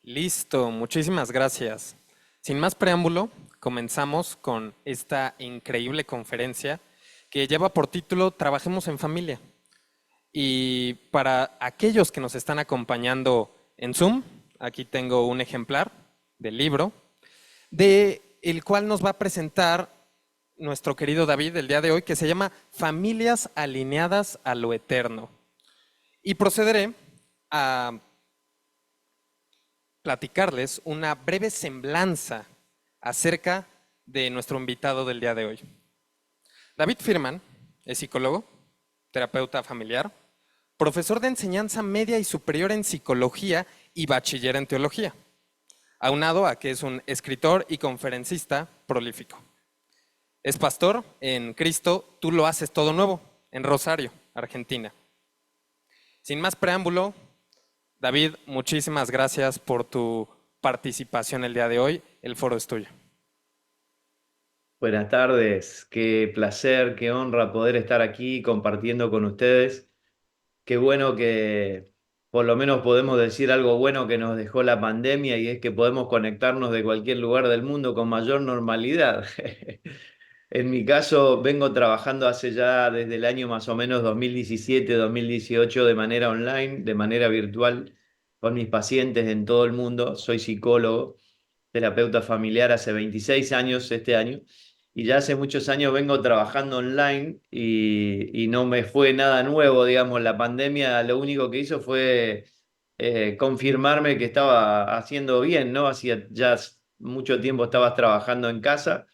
Listo, muchísimas gracias. Sin más preámbulo, comenzamos con esta increíble conferencia que lleva por título Trabajemos en Familia. Y para aquellos que nos están acompañando en Zoom, aquí tengo un ejemplar del libro, de el cual nos va a presentar nuestro querido David el día de hoy, que se llama Familias alineadas a lo eterno. Y procederé a platicarles una breve semblanza acerca de nuestro invitado del día de hoy. David Firman es psicólogo, terapeuta familiar, profesor de enseñanza media y superior en psicología y bachiller en teología, aunado a que es un escritor y conferencista prolífico. Es pastor en Cristo, Tú lo haces todo nuevo, en Rosario, Argentina. Sin más preámbulo, David, muchísimas gracias por tu participación el día de hoy. El foro es tuyo. Buenas tardes, qué placer, qué honra poder estar aquí compartiendo con ustedes. Qué bueno que por lo menos podemos decir algo bueno que nos dejó la pandemia, y es que podemos conectarnos de cualquier lugar del mundo con mayor normalidad. En mi caso, vengo trabajando hace ya desde el año más o menos 2017-2018 de manera online, de manera virtual, con mis pacientes en todo el mundo. Soy psicólogo, terapeuta familiar hace 26 años este año, y ya hace muchos años vengo trabajando online y no me fue nada nuevo, digamos. La pandemia lo único que hizo fue confirmarme que estaba haciendo bien, ¿no? Hacía ya mucho tiempo estabas trabajando en casa.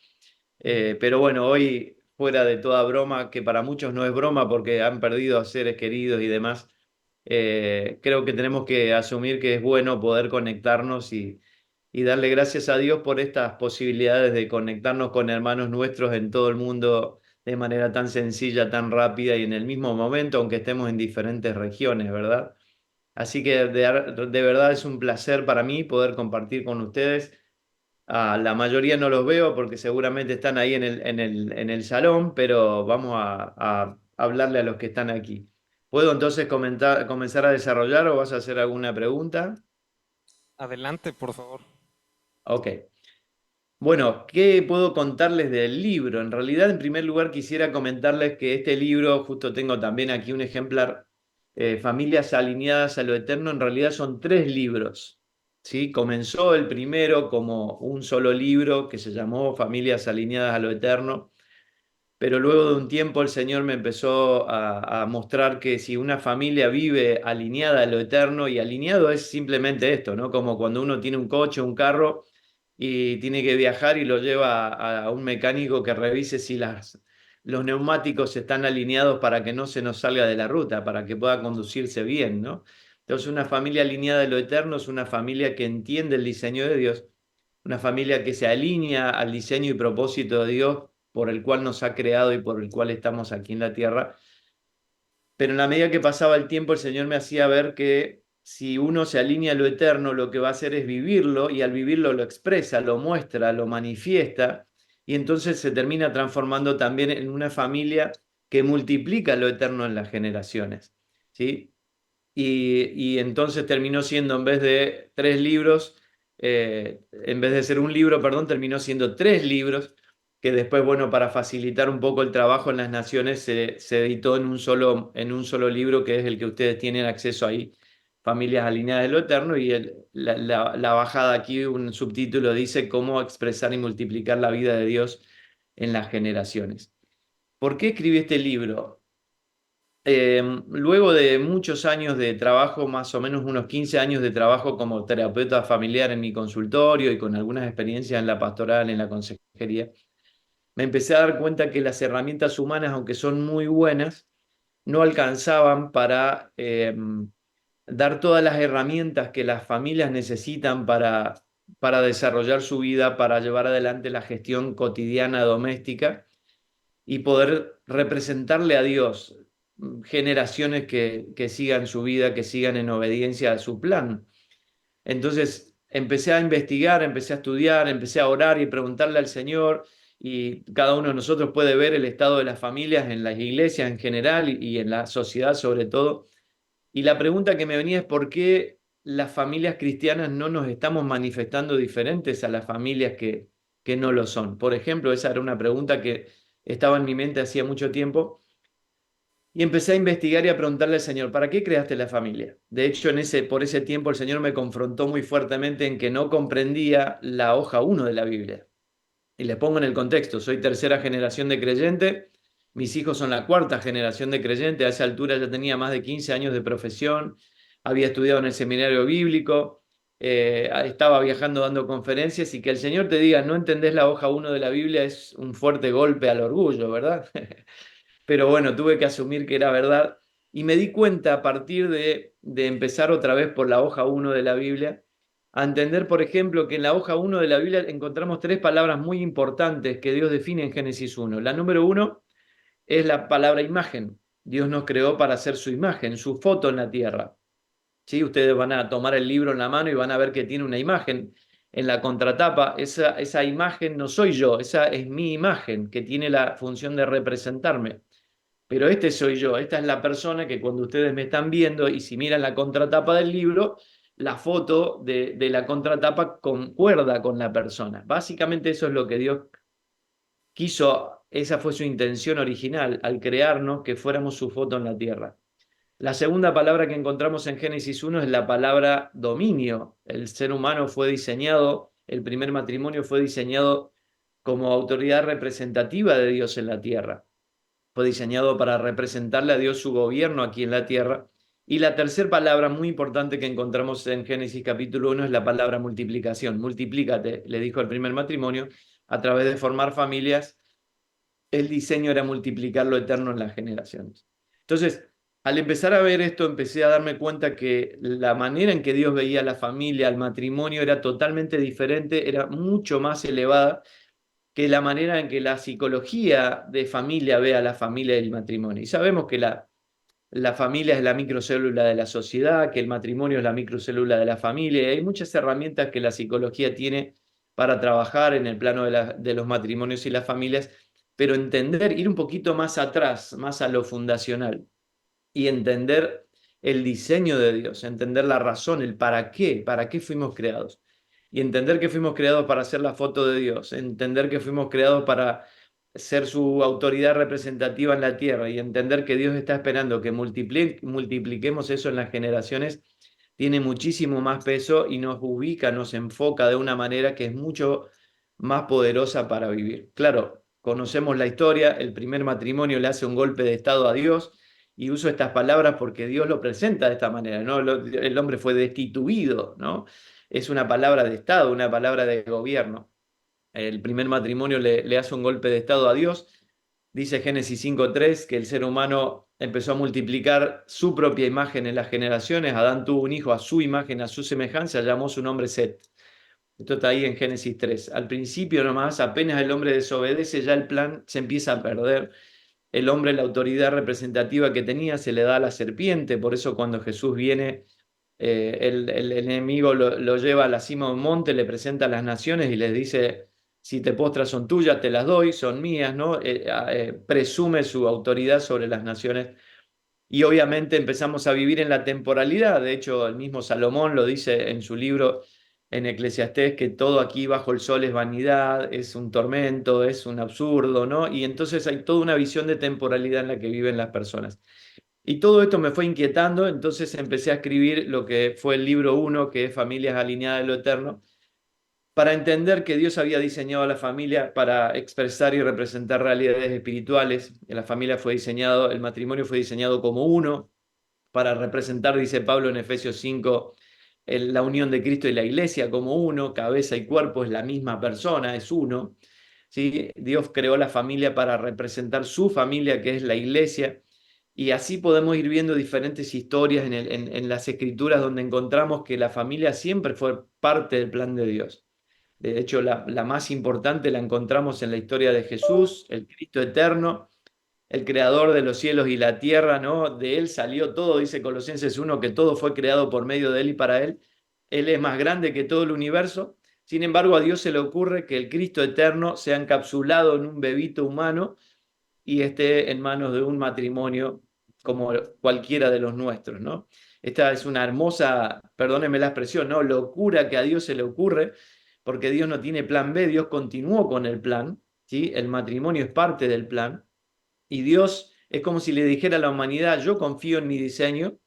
Pero bueno, hoy, fuera de toda broma, que para muchos no es broma porque han perdido a seres queridos y demás, creo que tenemos que asumir que es bueno poder conectarnos y darle gracias a Dios por estas posibilidades de conectarnos con hermanos nuestros en todo el mundo de manera tan sencilla, tan rápida y en el mismo momento, aunque estemos en diferentes regiones, ¿verdad? Así que de verdad es un placer para mí poder compartir con ustedes. La mayoría no los veo porque seguramente están ahí en el salón, pero vamos a hablarle a los que están aquí. ¿Puedo entonces comenzar a desarrollar o vas a hacer alguna pregunta? Adelante, por favor. Ok. Bueno, ¿qué puedo contarles del libro? En realidad, en primer lugar, quisiera comentarles que este libro, justo tengo también aquí un ejemplar, Familias alineadas a lo eterno, en realidad son 3 libros, ¿sí? Comenzó el primero como un solo libro que se llamó Familias alineadas a lo eterno, pero luego de un tiempo el Señor me empezó a mostrar que si una familia vive alineada a lo eterno, y alineado es simplemente esto, ¿no? Como cuando uno tiene un coche, un carro, y tiene que viajar y lo lleva a un mecánico que revise si los neumáticos están alineados para que no se nos salga de la ruta, para que pueda conducirse bien, ¿no? Entonces, una familia alineada a lo eterno es una familia que entiende el diseño de Dios, una familia que se alinea al diseño y propósito de Dios por el cual nos ha creado y por el cual estamos aquí en la tierra. pero en la medida que pasaba el tiempo, el Señor me hacía ver que si uno se alinea a lo eterno, lo que va a hacer es vivirlo, y al vivirlo lo expresa, lo muestra, lo manifiesta, y entonces se termina transformando también en una familia que multiplica lo eterno en las generaciones, ¿sí? Y entonces terminó siendo, en vez de 3 libros, en vez de ser un libro, perdón, terminó siendo 3 libros, que después, bueno, para facilitar un poco el trabajo en las naciones, se editó en un solo libro, que es el que ustedes tienen acceso ahí, Familias Alineadas de lo Eterno, y la bajada aquí, un subtítulo dice cómo expresar y multiplicar la vida de Dios en las generaciones. ¿Por qué escribí este libro? Luego de muchos años de trabajo, más o menos unos 15 años de trabajo como terapeuta familiar en mi consultorio y con algunas experiencias en la pastoral, en la consejería, me empecé a dar cuenta que las herramientas humanas, aunque son muy buenas, no alcanzaban para dar todas las herramientas que las familias necesitan para desarrollar su vida, para llevar adelante la gestión cotidiana doméstica y poder representarle a Dios generaciones que sigan su vida, que sigan en obediencia a su plan. Entonces empecé a investigar, empecé a estudiar, empecé a orar y preguntarle al Señor, y cada uno de nosotros puede ver el estado de las familias en las iglesias en general y en la sociedad sobre todo. Y la pregunta que me venía es por qué las familias cristianas no nos estamos manifestando diferentes a las familias que no lo son. Por ejemplo, esa era una pregunta que estaba en mi mente hacía mucho tiempo. Y empecé a investigar y a preguntarle al Señor, ¿para qué creaste la familia? De hecho, por ese tiempo el Señor me confrontó muy fuertemente en que no comprendía la hoja 1 de la Biblia. Y les pongo en el contexto, soy tercera generación de creyente, mis hijos son la cuarta generación de creyente, a esa altura ya tenía más de 15 años de profesión, había estudiado en el seminario bíblico, estaba viajando dando conferencias, y que el Señor te diga, no entendés la hoja 1 de la Biblia, es un fuerte golpe al orgullo, ¿verdad? Pero bueno, tuve que asumir que era verdad, y me di cuenta a partir de empezar otra vez por la hoja 1 de la Biblia, a entender, por ejemplo, que en la hoja 1 de la Biblia encontramos 3 palabras muy importantes que Dios define en Génesis 1. La número 1 es la palabra imagen. Dios nos creó para hacer su imagen, su foto en la tierra. ¿Sí? Ustedes van a tomar el libro en la mano y van a ver que tiene una imagen en la contratapa. Esa imagen no soy yo, esa es mi imagen que tiene la función de representarme. Pero este soy yo, esta es la persona que cuando ustedes me están viendo, y si miran la contratapa del libro, la foto de la contratapa concuerda con la persona. Básicamente eso es lo que Dios quiso, esa fue su intención original al crearnos, que fuéramos su foto en la tierra. La segunda palabra que encontramos en Génesis 1 es la palabra dominio. El ser humano fue diseñado, el primer matrimonio fue diseñado como autoridad representativa de Dios en la tierra. Fue diseñado para representarle a Dios su gobierno aquí en la tierra. Y la tercera palabra muy importante que encontramos en Génesis capítulo 1 es la palabra multiplicación. Multiplícate, le dijo el primer matrimonio, a través de formar familias. El diseño era multiplicar lo eterno en las generaciones. Entonces, al empezar a ver esto, empecé a darme cuenta que la manera en que Dios veía a la familia, al matrimonio, era totalmente diferente, era mucho más elevada que la manera en que la psicología de familia ve a la familia y el matrimonio. Y sabemos que la familia es la microcélula de la sociedad, que el matrimonio es la microcélula de la familia, y hay muchas herramientas que la psicología tiene para trabajar en el plano de los matrimonios y las familias, pero entender, ir un poquito más atrás, más a lo fundacional, y entender el diseño de Dios, entender la razón, el para qué fuimos creados. Y entender que fuimos creados para ser la foto de Dios, entender que fuimos creados para ser su autoridad representativa en la tierra, y entender que Dios está esperando que multipliquemos eso en las generaciones, tiene muchísimo más peso y nos ubica, nos enfoca de una manera que es mucho más poderosa para vivir. Claro, conocemos la historia, el primer matrimonio le hace un golpe de estado a Dios, y uso estas palabras porque Dios lo presenta de esta manera, ¿no? El hombre fue destituido, ¿no? Es una palabra de Estado, una palabra de gobierno. El primer matrimonio le hace un golpe de Estado a Dios. Dice Génesis 5:3 que el ser humano empezó a multiplicar su propia imagen en las generaciones. Adán tuvo un hijo a su imagen, a su semejanza, llamó su nombre Set. Esto está ahí en Génesis 3. Al principio nomás, apenas el hombre desobedece, ya el plan se empieza a perder. el hombre la autoridad representativa que tenía se le da a la serpiente, por eso cuando Jesús viene, el enemigo lo lleva a la cima de un monte, le presenta a las naciones y les dice, si te postras son tuyas, te las doy, son mías, ¿no? Presume su autoridad sobre las naciones y obviamente empezamos a vivir en la temporalidad. De hecho, el mismo Salomón lo dice en su libro en Eclesiastés, que todo aquí bajo el sol es vanidad, es un tormento, es un absurdo, ¿no? Y entonces hay toda una visión de temporalidad en la que viven las personas. Y todo esto me fue inquietando, entonces empecé a escribir lo que fue el libro uno, que es Familias alineadas de lo eterno, para entender que Dios había diseñado a la familia para expresar y representar realidades espirituales. La familia fue diseñado, el matrimonio fue diseñado como uno, para representar, dice Pablo en Efesios 5, la unión de Cristo y la iglesia como uno, cabeza y cuerpo es la misma persona, es uno. ¿Sí? Dios creó la familia para representar su familia, que es la iglesia, y así podemos ir viendo diferentes historias en las escrituras donde encontramos que la familia siempre fue parte del plan de Dios. De hecho, la más importante la encontramos en la historia de Jesús, el Cristo eterno, el creador de los cielos y la tierra, ¿no? De él salió todo, dice Colosenses 1, que todo fue creado por medio de él y para él. Él es más grande que todo el universo. Sin embargo, a Dios se le ocurre que el Cristo eterno sea encapsulado en un bebito humano y esté en manos de un matrimonio como cualquiera de los nuestros, ¿no? Esta es una hermosa, perdónenme la expresión, ¿no? Locura que a Dios se le ocurre, porque Dios no tiene plan B, Dios continuó con el plan, ¿sí? El matrimonio es parte del plan, y Dios es como si le dijera a la humanidad, yo confío en mi diseño,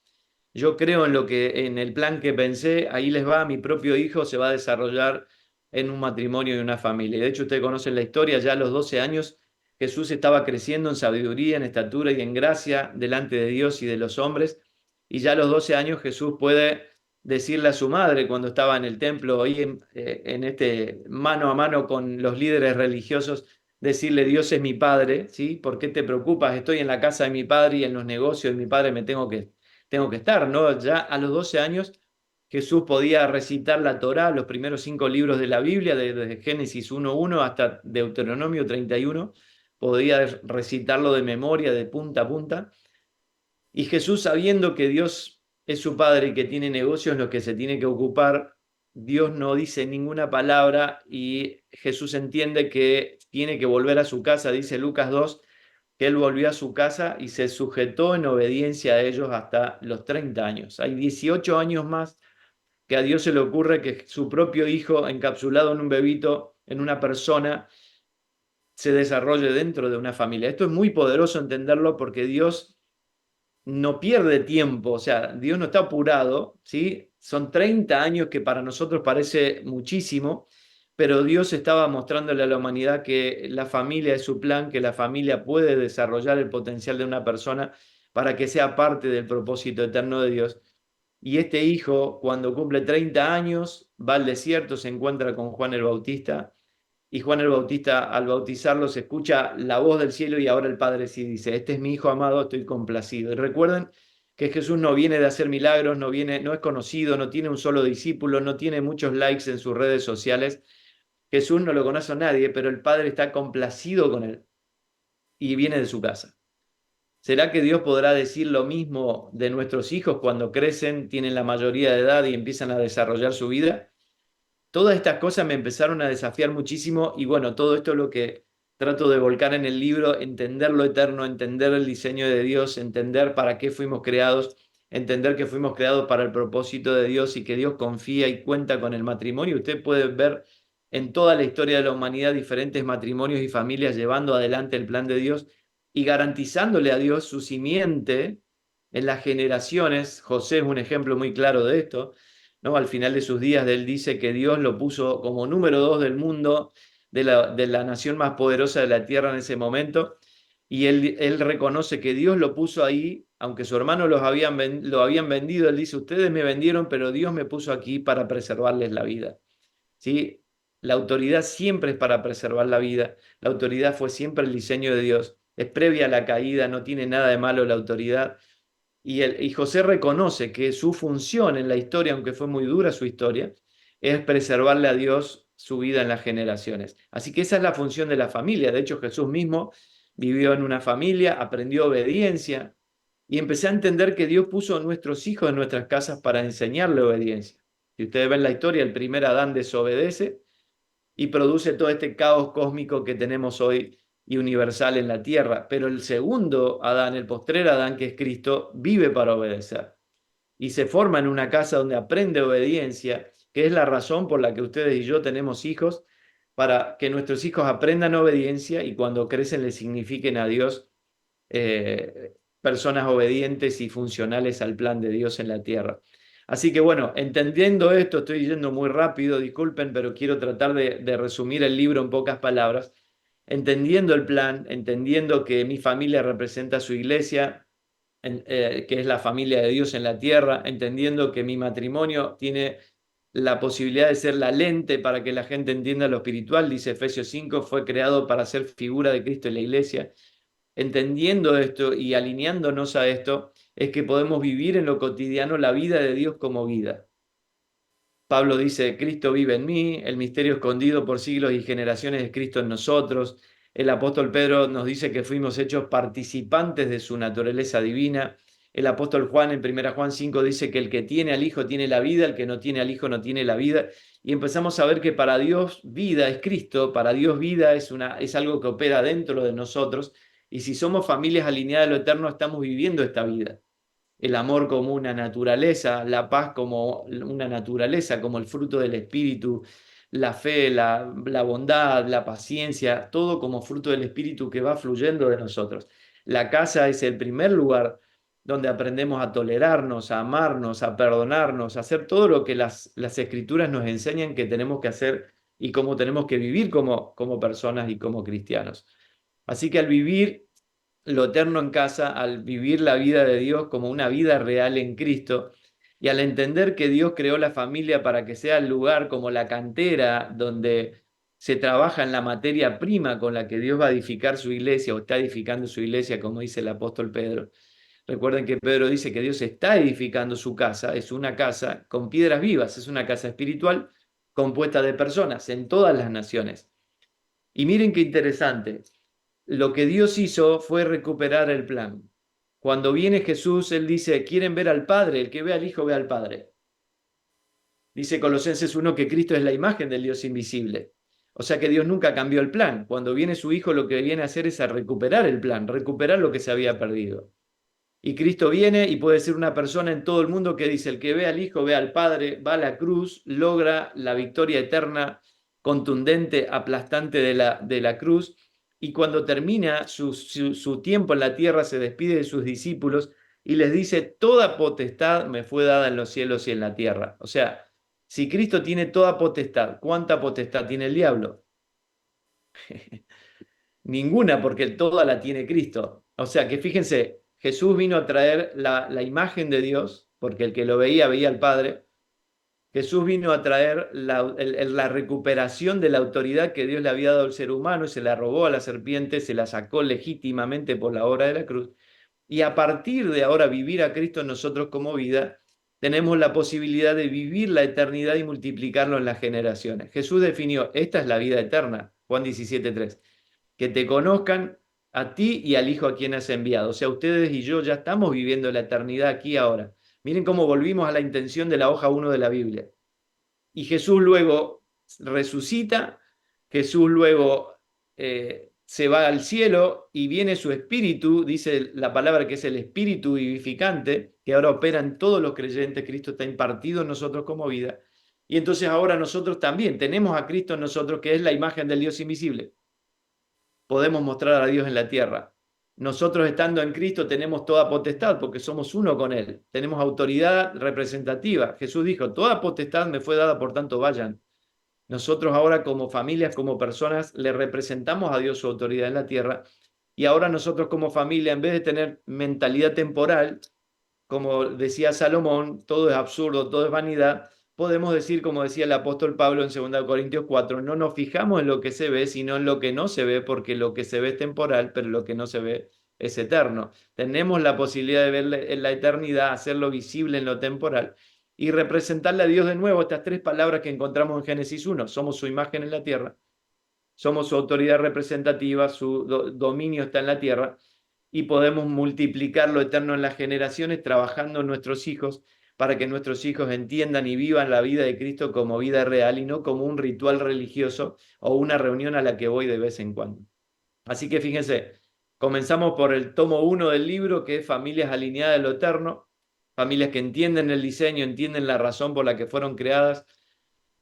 yo creo en el plan que pensé, ahí les va, mi propio hijo se va a desarrollar en un matrimonio y una familia. De hecho, ustedes conocen la historia, ya a los 12 años Jesús estaba creciendo en sabiduría, en estatura y en gracia delante de Dios y de los hombres, y ya a los 12 años Jesús puede decirle a su madre cuando estaba en el templo, ahí en este mano a mano con los líderes religiosos, decirle, Dios es mi padre, ¿sí? ¿Por qué te preocupas? Estoy en la casa de mi padre y en los negocios de mi padre me tengo que estar, ¿no? Ya a los 12 años Jesús podía recitar la Torá, los primeros 5 libros de la Biblia, desde Génesis 1:1 hasta Deuteronomio 31, podía recitarlo de memoria, de punta a punta. Y Jesús, sabiendo que Dios es su Padre y que tiene negocios en los que se tiene que ocupar, Dios no dice ninguna palabra y Jesús entiende que tiene que volver a su casa, dice Lucas 2, que él volvió a su casa y se sujetó en obediencia a ellos hasta los 30 años. Hay 18 años más que a Dios se le ocurre que su propio hijo, encapsulado en un bebito, en una persona, se desarrolle dentro de una familia. Esto es muy poderoso entenderlo porque Dios no pierde tiempo, o sea, Dios no está apurado, ¿sí? Son 30 años que para nosotros parece muchísimo, pero Dios estaba mostrándole a la humanidad que la familia es su plan, que la familia puede desarrollar el potencial de una persona para que sea parte del propósito eterno de Dios. Y este hijo, cuando cumple 30 años, va al desierto, se encuentra con Juan el Bautista, y Juan el Bautista, al bautizarlo, se escucha la voz del cielo y ahora el Padre sí dice, este es mi Hijo amado, estoy complacido. Y recuerden que Jesús no viene de hacer milagros, no es conocido, no tiene un solo discípulo, no tiene muchos likes en sus redes sociales. Jesús no lo conoce a nadie, pero el Padre está complacido con él y viene de su casa. ¿Será que Dios podrá decir lo mismo de nuestros hijos cuando crecen, tienen la mayoría de edad y empiezan a desarrollar su vida? Todas estas cosas me empezaron a desafiar muchísimo y bueno, todo esto es lo que trato de volcar en el libro, entender lo eterno, entender el diseño de Dios, entender para qué fuimos creados, entender que fuimos creados para el propósito de Dios y que Dios confía y cuenta con el matrimonio. Usted puede ver en toda la historia de la humanidad diferentes matrimonios y familias llevando adelante el plan de Dios y garantizándole a Dios su simiente en las generaciones. José es un ejemplo muy claro de esto, ¿no? Al final de sus días, él dice que Dios lo puso como número 2 del mundo, de la nación más poderosa de la tierra en ese momento, y él reconoce que Dios lo puso ahí, aunque su hermano lo habían vendido, él dice, ustedes me vendieron, pero Dios me puso aquí para preservarles la vida. ¿Sí? La autoridad siempre es para preservar la vida, la autoridad fue siempre el diseño de Dios, es previa a la caída, no tiene nada de malo la autoridad. Y José reconoce que su función en la historia, aunque fue muy dura su historia, es preservarle a Dios su vida en las generaciones. Así que esa es la función de la familia. De hecho, Jesús mismo vivió en una familia, aprendió obediencia y empecé a entender que Dios puso a nuestros hijos en nuestras casas para enseñarle obediencia. Si ustedes ven la historia, el primer Adán desobedece y produce todo este caos cósmico que tenemos hoy y universal en la tierra. Pero el segundo Adán, el postrer Adán, que es Cristo, vive para obedecer y se forma en una casa donde aprende obediencia, que es la razón por la que ustedes y yo tenemos hijos, para que nuestros hijos aprendan obediencia y cuando crecen le signifiquen a Dios personas obedientes y funcionales al plan de Dios en la tierra. Así que bueno, entendiendo esto, estoy yendo muy rápido, disculpen, pero quiero tratar de resumir el libro en pocas palabras. Entendiendo el plan, entendiendo que mi familia representa a su iglesia, que es la familia de Dios en la tierra, entendiendo que mi matrimonio tiene la posibilidad de ser la lente para que la gente entienda lo espiritual, dice Efesios 5, fue creado para ser figura de Cristo en la iglesia. Entendiendo esto y alineándonos a esto, es que podemos vivir en lo cotidiano la vida de Dios como vida. Pablo dice, Cristo vive en mí, el misterio escondido por siglos y generaciones es Cristo en nosotros. El apóstol Pedro nos dice que fuimos hechos participantes de su naturaleza divina. El apóstol Juan en 1 Juan 5 dice que el que tiene al Hijo tiene la vida, el que no tiene al Hijo no tiene la vida. Y empezamos a ver que para Dios vida es Cristo, para Dios vida es algo que opera dentro de nosotros. Y si somos familias alineadas a lo eterno, estamos viviendo esta vida. El amor como una naturaleza, la paz como una naturaleza, como el fruto del Espíritu, la fe, la bondad, la paciencia, todo como fruto del Espíritu que va fluyendo de nosotros. La casa es el primer lugar donde aprendemos a tolerarnos, a amarnos, a perdonarnos, a hacer todo lo que las Escrituras nos enseñan que tenemos que hacer y cómo tenemos que vivir como personas y como cristianos. Así que al vivir lo eterno en casa, al vivir la vida de Dios como una vida real en Cristo y al entender que Dios creó la familia para que sea el lugar como la cantera donde se trabaja en la materia prima con la que Dios va a edificar su iglesia o está edificando su iglesia, como dice el apóstol Pedro. Recuerden que Pedro dice que Dios está edificando su casa, es una casa con piedras vivas, es una casa espiritual compuesta de personas en todas las naciones. Y miren qué interesante, lo que Dios hizo fue recuperar el plan. Cuando viene Jesús, Él dice, ¿quieren ver al Padre? El que ve al Hijo ve al Padre. Dice Colosenses 1 que Cristo es la imagen del Dios invisible. O sea que Dios nunca cambió el plan. Cuando viene su Hijo, lo que viene a hacer es a recuperar el plan, recuperar lo que se había perdido. Y Cristo viene y puede ser una persona en todo el mundo que dice, el que ve al Hijo ve al Padre, va a la cruz, logra la victoria eterna, contundente, aplastante de la cruz, y cuando termina su tiempo en la tierra se despide de sus discípulos y les dice, toda potestad me fue dada en los cielos y en la tierra. O sea, si Cristo tiene toda potestad, ¿cuánta potestad tiene el diablo? Ninguna, porque toda la tiene Cristo. O sea que fíjense, Jesús vino a traer la imagen de Dios, porque el que lo veía veía al Padre. Jesús vino a traer la recuperación de la autoridad que Dios le había dado al ser humano y se la robó a la serpiente, se la sacó legítimamente por la obra de la cruz. Y a partir de ahora vivir a Cristo en nosotros como vida, tenemos la posibilidad de vivir la eternidad y multiplicarlo en las generaciones. Jesús definió, esta es la vida eterna, Juan 17:3, que te conozcan a ti y al Hijo a quien has enviado. O sea, ustedes y yo ya estamos viviendo la eternidad aquí ahora. Miren cómo volvimos a la intención de la hoja 1 de la Biblia. Y Jesús luego resucita, Jesús luego se va al cielo y viene su espíritu, dice la palabra que es el espíritu vivificante, que ahora opera en todos los creyentes, Cristo está impartido en nosotros como vida. Y entonces ahora nosotros también tenemos a Cristo en nosotros, que es la imagen del Dios invisible. Podemos mostrar a Dios en la tierra. Nosotros estando en Cristo tenemos toda potestad porque somos uno con Él. Tenemos autoridad representativa. Jesús dijo, toda potestad me fue dada, por tanto vayan. Nosotros ahora como familias, como personas, le representamos a Dios su autoridad en la tierra. Y ahora nosotros como familia, en vez de tener mentalidad temporal, como decía Salomón, todo es absurdo, todo es vanidad, podemos decir, como decía el apóstol Pablo en 2 Corintios 4, no nos fijamos en lo que se ve, sino en lo que no se ve, porque lo que se ve es temporal, pero lo que no se ve es eterno. Tenemos la posibilidad de ver en la eternidad, hacerlo visible en lo temporal y representarle a Dios de nuevo estas tres palabras que encontramos en Génesis 1. Somos su imagen en la tierra, somos su autoridad representativa, su dominio está en la tierra y podemos multiplicar lo eterno en las generaciones trabajando en nuestros hijos para que nuestros hijos entiendan y vivan la vida de Cristo como vida real y no como un ritual religioso o una reunión a la que voy de vez en cuando. Así que fíjense, comenzamos por el tomo 1 del libro, que es Familias alineadas a lo eterno, familias que entienden el diseño, entienden la razón por la que fueron creadas.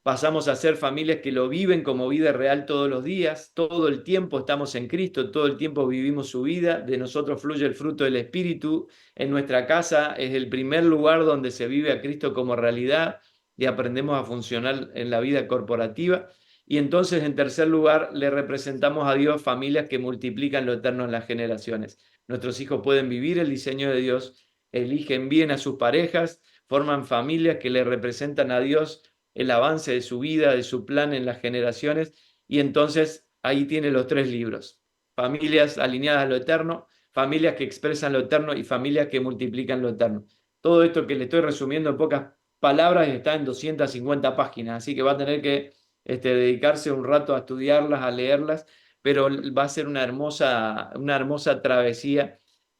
Pasamos a ser familias que lo viven como vida real todos los días, todo el tiempo estamos en Cristo, todo el tiempo vivimos su vida, de nosotros fluye el fruto del Espíritu, en nuestra casa es el primer lugar donde se vive a Cristo como realidad y aprendemos a funcionar en la vida corporativa. Y entonces, en tercer lugar, le representamos a Dios familias que multiplican lo eterno en las generaciones. Nuestros hijos pueden vivir el diseño de Dios, eligen bien a sus parejas, forman familias que le representan a Dios, el avance de su vida, de su plan en las generaciones, y entonces ahí tiene los tres libros: familias alineadas a lo eterno, familias que expresan lo eterno y familias que multiplican lo eterno. Todo esto que le estoy resumiendo en pocas palabras está en 250 páginas, así que va a tener que dedicarse un rato a estudiarlas, a leerlas, pero va a ser una hermosa travesía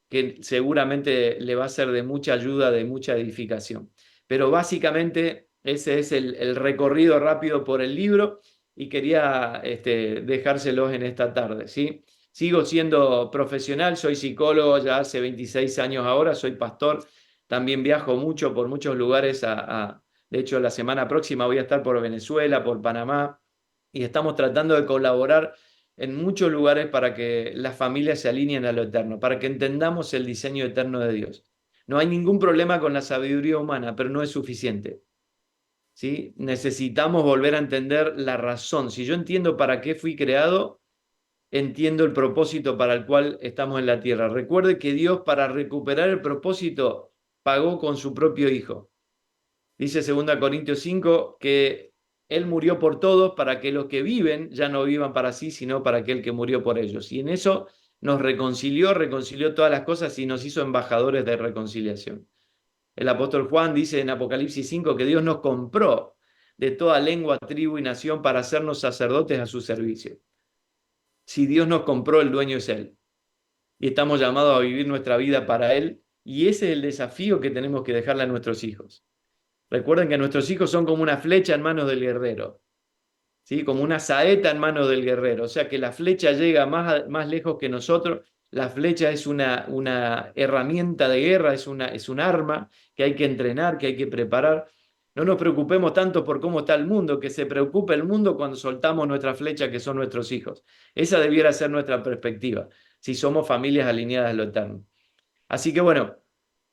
que seguramente le va a ser de mucha ayuda, de mucha edificación. Pero básicamente ese es el recorrido rápido por el libro y quería dejárselos en esta tarde, ¿sí? Sigo siendo profesional, soy psicólogo ya hace 26 años ahora, soy pastor, también viajo mucho por muchos lugares. De hecho, la semana próxima voy a estar por Venezuela, por Panamá, y estamos tratando de colaborar en muchos lugares para que las familias se alineen a lo eterno, para que entendamos el diseño eterno de Dios. No hay ningún problema con la sabiduría humana, pero no es suficiente, ¿sí? Necesitamos volver a entender la razón. Si yo entiendo para qué fui creado, entiendo el propósito para el cual estamos en la tierra. Recuerde que Dios, para recuperar el propósito, pagó con su propio Hijo. Dice 2 Corintios 5 que Él murió por todos para que los que viven ya no vivan para sí, sino para aquel que murió por ellos. Y en eso nos reconcilió todas las cosas y nos hizo embajadores de reconciliación. El apóstol Juan dice en Apocalipsis 5 que Dios nos compró de toda lengua, tribu y nación para hacernos sacerdotes a su servicio. Si Dios nos compró, el dueño es Él. Y estamos llamados a vivir nuestra vida para Él. Y ese es el desafío que tenemos que dejarle a nuestros hijos. Recuerden que nuestros hijos son como una flecha en manos del guerrero, ¿sí? Como una saeta en manos del guerrero. O sea que la flecha llega más lejos que nosotros. La flecha es una herramienta de guerra, es un arma que hay que entrenar, que hay que preparar. No nos preocupemos tanto por cómo está el mundo, que se preocupe el mundo cuando soltamos nuestra flecha, que son nuestros hijos. Esa debiera ser nuestra perspectiva, si somos familias alineadas a lo eterno. Así que bueno,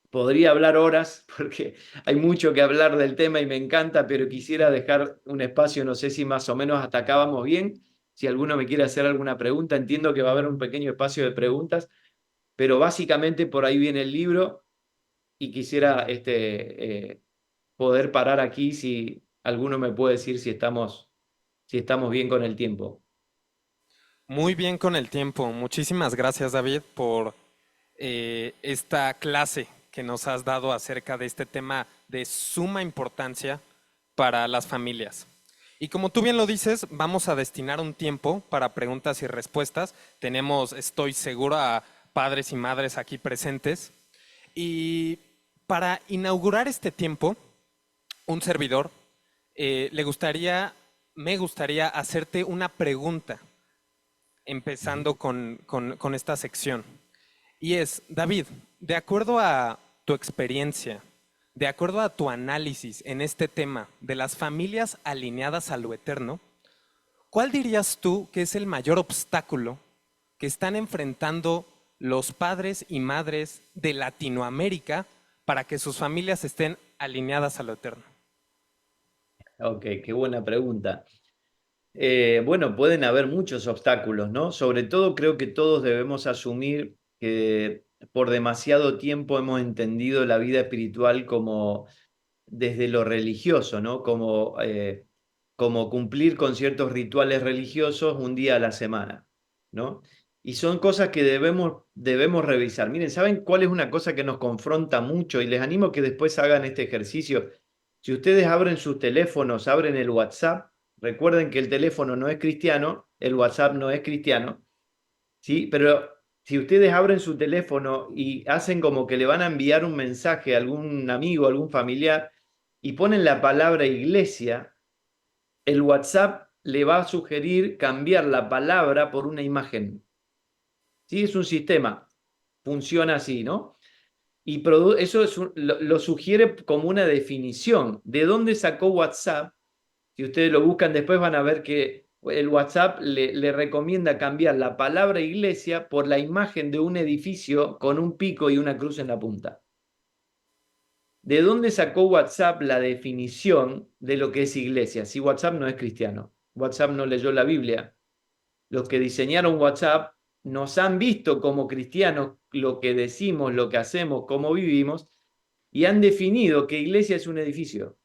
podría hablar horas porque hay mucho que hablar del tema y me encanta, pero quisiera dejar un espacio, no sé si más o menos hasta acá vamos bien. Si alguno me quiere hacer alguna pregunta, entiendo que va a haber un pequeño espacio de preguntas, pero básicamente por ahí viene el libro y quisiera poder parar aquí si alguno me puede decir si estamos bien con el tiempo. Muy bien con el tiempo. Muchísimas gracias, David, por esta clase que nos has dado acerca de este tema de suma importancia para las familias. Y como tú bien lo dices, vamos a destinar un tiempo para preguntas y respuestas. Tenemos, estoy seguro, a padres y madres aquí presentes. Y para inaugurar este tiempo, un servidor me gustaría hacerte una pregunta, empezando con esta sección. Y es, David, de acuerdo a tu experiencia, de acuerdo a tu análisis en este tema de las familias alineadas a lo eterno, ¿cuál dirías tú que es el mayor obstáculo que están enfrentando los padres y madres de Latinoamérica para que sus familias estén alineadas a lo eterno? Ok, qué buena pregunta. Bueno, pueden haber muchos obstáculos, ¿no? Sobre todo creo que todos debemos asumir que por demasiado tiempo hemos entendido la vida espiritual como desde lo religioso, ¿no? Como cumplir con ciertos rituales religiosos un día a la semana, ¿no? Y son cosas que debemos revisar. Miren, ¿saben cuál es una cosa que nos confronta mucho? Y les animo que después hagan este ejercicio. Si ustedes abren sus teléfonos, abren el WhatsApp, Recuerden que el teléfono no es cristiano, el WhatsApp no es cristiano, ¿sí? Pero si ustedes abren su teléfono y hacen como que le van a enviar un mensaje a algún amigo, a algún familiar, y ponen la palabra iglesia, el WhatsApp le va a sugerir cambiar la palabra por una imagen. ¿Sí? Es un sistema, funciona así, ¿no? Y eso lo sugiere como una definición. ¿De dónde sacó WhatsApp? Si ustedes lo buscan después van a ver que el WhatsApp le recomienda cambiar la palabra iglesia por la imagen de un edificio con un pico y una cruz en la punta. ¿De dónde sacó WhatsApp la definición de lo que es iglesia? Si WhatsApp no es cristiano, WhatsApp no leyó la Biblia. Los que diseñaron WhatsApp nos han visto como cristianos lo que decimos, lo que hacemos, cómo vivimos, y han definido que iglesia es un edificio.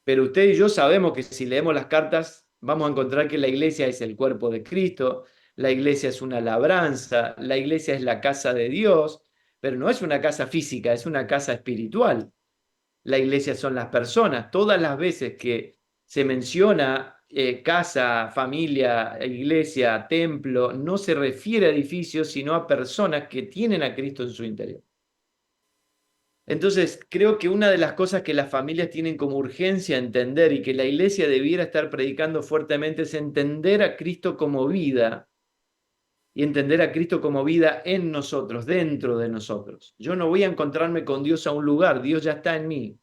Pero usted y yo sabemos que si leemos las cartas, vamos a encontrar que la iglesia es el cuerpo de Cristo, la iglesia es una labranza, la iglesia es la casa de Dios, pero no es una casa física, es una casa espiritual. La iglesia son las personas. Todas las veces que se menciona casa, familia, iglesia, templo, no se refiere a edificios, sino a personas que tienen a Cristo en su interior. Entonces, creo que una de las cosas que las familias tienen como urgencia entender y que la iglesia debiera estar predicando fuertemente es entender a Cristo como vida y entender a Cristo como vida en nosotros, dentro de nosotros. Yo no voy a encontrarme con Dios a un lugar, Dios ya está en mí.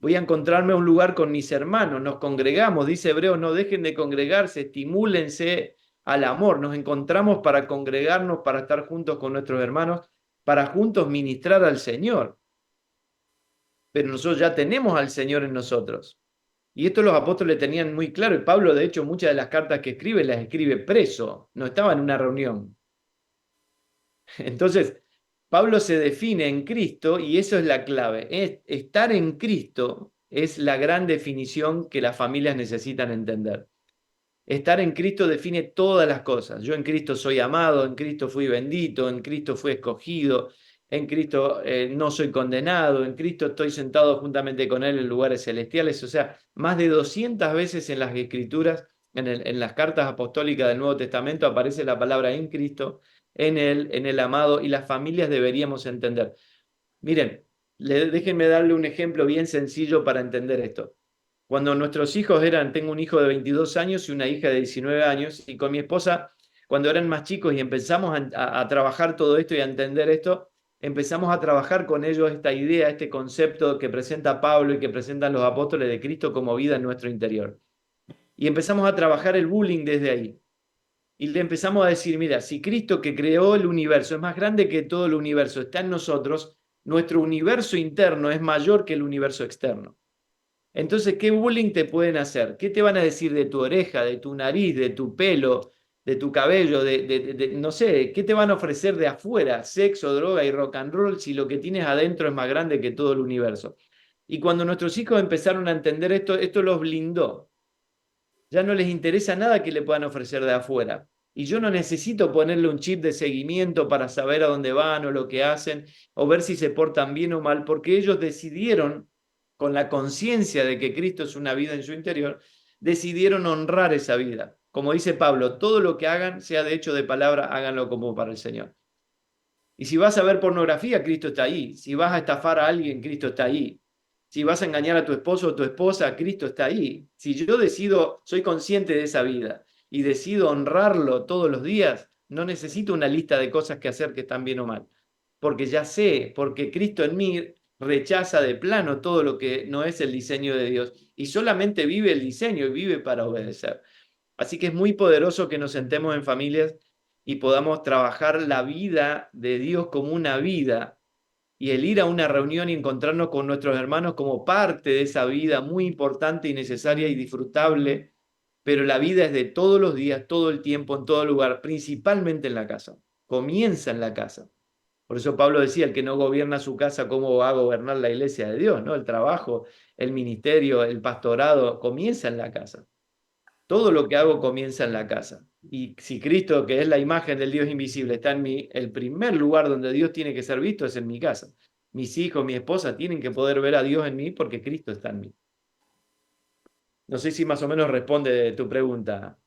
Voy a encontrarme a un lugar con mis hermanos, nos congregamos, dice Hebreos, no dejen de congregarse, estimúlense al amor, nos encontramos para congregarnos, para estar juntos con nuestros hermanos, para juntos ministrar al Señor. Pero nosotros ya tenemos al Señor en nosotros. Y esto los apóstoles tenían muy claro, y Pablo, de hecho, muchas de las cartas que escribe las escribe preso, no estaba en una reunión. Entonces, Pablo se define en Cristo y eso es la clave. Estar en Cristo es la gran definición que las familias necesitan entender. Estar en Cristo define todas las cosas. Yo en Cristo soy amado, en Cristo fui bendito, en Cristo fui escogido, en Cristo no soy condenado, en Cristo estoy sentado juntamente con Él en lugares celestiales. O sea, más de 200 veces en las Escrituras, en las cartas apostólicas del Nuevo Testamento, aparece la palabra en Cristo, en el amado, y las familias deberíamos entender. Miren, déjenme darle un ejemplo bien sencillo para entender esto. Cuando nuestros hijos tengo un hijo de 22 años y una hija de 19 años, y con mi esposa, cuando eran más chicos y empezamos a trabajar todo esto y a entender esto, empezamos a trabajar con ellos esta idea, este concepto que presenta Pablo y que presentan los apóstoles de Cristo como vida en nuestro interior. Y empezamos a trabajar el bullying desde ahí. Y le empezamos a decir, mira, si Cristo que creó el universo es más grande que todo el universo, está en nosotros, nuestro universo interno es mayor que el universo externo. Entonces, ¿qué bullying te pueden hacer? ¿Qué te van a decir de tu oreja, de tu nariz, de tu pelo, de tu cabello, no sé, qué te van a ofrecer de afuera? Sexo, droga y rock and roll si lo que tienes adentro es más grande que todo el universo. Y cuando nuestros hijos empezaron a entender esto, esto los blindó. Ya no les interesa nada que le puedan ofrecer de afuera. Y yo no necesito ponerle un chip de seguimiento para saber a dónde van o lo que hacen o ver si se portan bien o mal, porque ellos decidieron, con la conciencia de que Cristo es una vida en su interior, decidieron honrar esa vida. Como dice Pablo, todo lo que hagan, sea de hecho de palabra, háganlo como para el Señor. Y si vas a ver pornografía, Cristo está ahí. Si vas a estafar a alguien, Cristo está ahí. Si vas a engañar a tu esposo o tu esposa, Cristo está ahí. Si yo decido, soy consciente de esa vida y decido honrarlo todos los días, no necesito una lista de cosas que hacer que están bien o mal. Porque ya sé, porque Cristo en mí rechaza de plano todo lo que no es el diseño de Dios y solamente vive el diseño y vive para obedecer. Así que es muy poderoso que nos sentemos en familias y podamos trabajar la vida de Dios como una vida y el ir a una reunión y encontrarnos con nuestros hermanos como parte de esa vida muy importante y necesaria y disfrutable, pero la vida es de todos los días, todo el tiempo, en todo lugar, principalmente en la casa. Comienza en la casa. Por eso Pablo decía, el que no gobierna su casa, ¿cómo va a gobernar la iglesia de Dios? ¿No? El trabajo, el ministerio, el pastorado, comienza en la casa. Todo lo que hago comienza en la casa. Y si Cristo, que es la imagen del Dios invisible, está en mí, el primer lugar donde Dios tiene que ser visto es en mi casa. Mis hijos, mi esposa tienen que poder ver a Dios en mí porque Cristo está en mí. No sé si más o menos responde tu pregunta.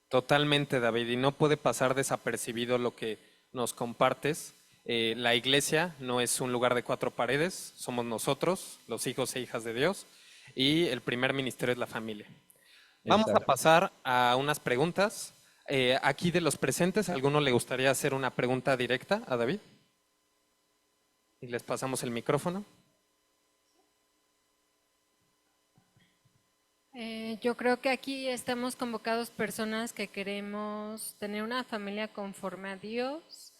Totalmente, David, y no puede pasar desapercibido lo que nos compartes. La iglesia no es un lugar de cuatro paredes, somos nosotros, los hijos e hijas de Dios, y el primer ministerio es la familia. Vamos a Exacto. pasar a unas preguntas. Aquí de los presentes, ¿a alguno le gustaría hacer una pregunta directa a David? Y les pasamos el micrófono. Yo creo que aquí estamos convocados personas que queremos tener una familia conforme a Dios,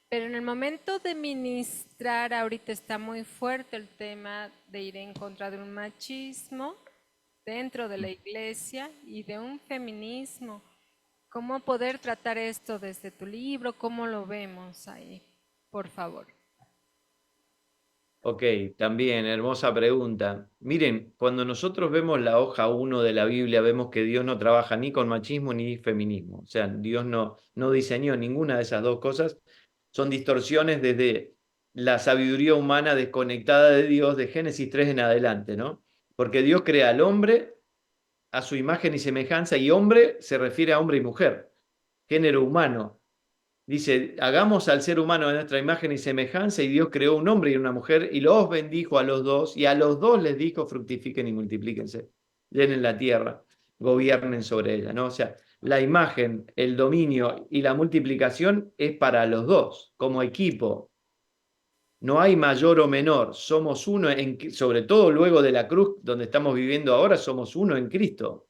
pero en el momento de ministrar ahorita está muy fuerte el tema de ir en contra de un machismo dentro de la iglesia y de un feminismo. ¿Cómo poder tratar esto desde tu libro? ¿Cómo lo vemos ahí? Por favor. Ok, también, hermosa pregunta. Miren, cuando nosotros vemos la hoja 1 de la Biblia, vemos que Dios no trabaja ni con machismo ni feminismo. O sea, Dios no diseñó ninguna de esas dos cosas. Son distorsiones desde la sabiduría humana desconectada de Dios, de Génesis 3 en adelante, ¿no? Porque Dios crea al hombre a su imagen y semejanza, y hombre se refiere a hombre y mujer, género humano. Dice, hagamos al ser humano de nuestra imagen y semejanza, y Dios creó un hombre y una mujer, y los bendijo a los dos, y a los dos les dijo, fructifiquen y multiplíquense, llenen la tierra, gobiernen sobre ella, ¿no? O sea, la imagen, el dominio y la multiplicación es para los dos, como equipo. No hay mayor o menor, somos uno, sobre todo luego de la cruz, donde estamos viviendo ahora, somos uno en Cristo.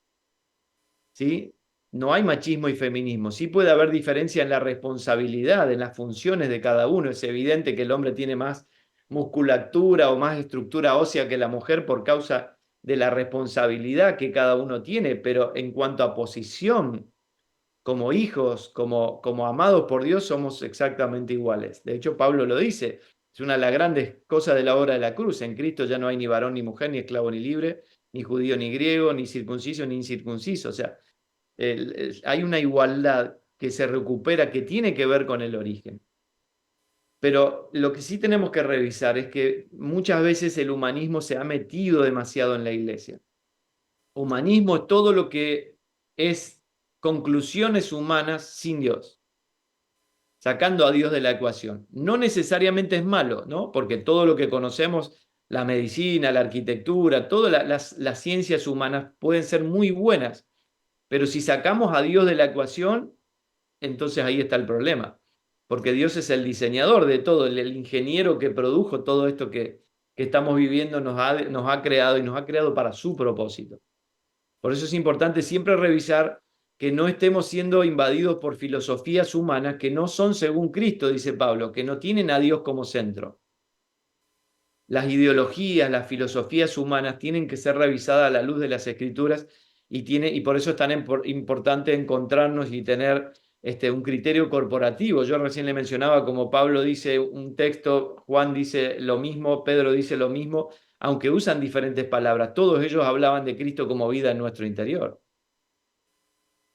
¿Sí? No hay machismo y feminismo. Sí puede haber diferencia en la responsabilidad, en las funciones de cada uno. Es evidente que el hombre tiene más musculatura o más estructura ósea que la mujer por causa de la responsabilidad que cada uno tiene, pero en cuanto a posición, como hijos, como amados por Dios, somos exactamente iguales. De hecho, Pablo lo dice. Es una de las grandes cosas de la obra de la cruz. En Cristo ya no hay ni varón ni mujer, ni esclavo ni libre, ni judío ni griego, ni circunciso ni incircunciso. O sea, hay una igualdad que se recupera que tiene que ver con el origen. Pero lo que sí tenemos que revisar es que muchas veces el humanismo se ha metido demasiado en la iglesia. Humanismo es todo lo que es conclusiones humanas sin Dios, sacando a Dios de la ecuación. No necesariamente es malo, ¿no? Porque todo lo que conocemos, la medicina, la arquitectura, todas las ciencias humanas pueden ser muy buenas, pero si sacamos a Dios de la ecuación, entonces ahí está el problema. Porque Dios es el diseñador de todo, el ingeniero que produjo todo esto que estamos viviendo, nos ha creado y nos ha creado para su propósito. Por eso es importante siempre revisar que no estemos siendo invadidos por filosofías humanas que no son según Cristo, dice Pablo, que no tienen a Dios como centro. Las ideologías, las filosofías humanas tienen que ser revisadas a la luz de las escrituras y por eso es tan importante encontrarnos y tener un criterio corporativo. Yo recién le mencionaba como Pablo dice un texto, Juan dice lo mismo, Pedro dice lo mismo, aunque usan diferentes palabras. Todos ellos hablaban de Cristo como vida en nuestro interior.